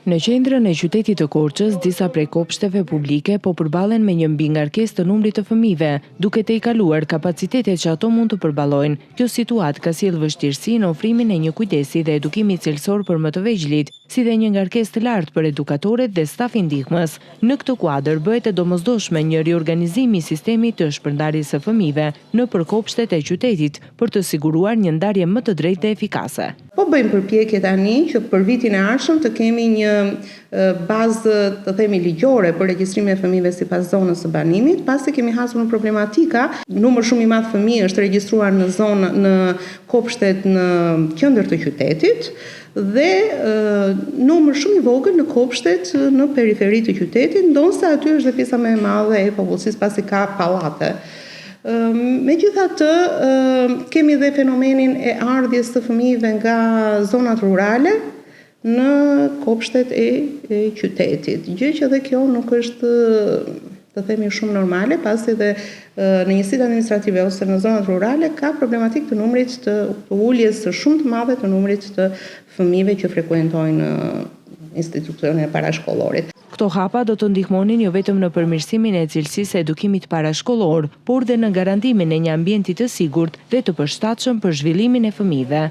Në qendrën e qytetit të Korçës, disa prej kopshteve publike po përballen me një mbingarkesë të numrit të fëmijëve, duke tejkaluar kapacitetet që ato mund të përballojnë. Kjo situatë ka sjellë vështirësi në ofrimin e një kujdesi dhe edukimi cilësor për më të vegjëlit, si dhe një ngarkesë të lartë për edukatorët dhe stafin ndihmës. Në këtë kuadër bëhet e domosdoshme një riorganizim i sistemit të shpërndarjes së fëmijëve nëpër kopshtet e qytetit për të siguruar një ndarje më të drejtë dhe efikase. Po bëjmë përpjekje tani që për vitin e ardhshëm të kemi një bazë të themi ligjore për regjistrimin e fëmijëve sipas zonës së banimit, pasi kemi hasur në problematika, numër shumë i madh fëmijë është regjistruar në zonë në kopshtet në qendër të qytetit dhe numër shumë i vogël në kopshtet në periferi të qytetit, ndonse aty është dhe pjesa më e madhe e popullsisë pasi ka pallate. Megjithatë, kemi dhe fenomenin e ardhjes të fëmijëve nga zonat rurale në kopshtet e qytetit. Gjë që edhe kjo nuk është, të themi, shumë normale, pasi dhe në njësitë administrative ose në zonat rurale ka problematik të numrit të uljes së shumë të madhe të numrit të fëmijëve që frekuentojnë institucionin e parashkollorit. Këto hapa do të ndihmonin jo vetëm në përmirësimin e cilësisë së edukimit parashkollor, por dhe në garantimin e një ambienti të sigurt dhe të përshtatshëm për zhvillimin e fëmijëve.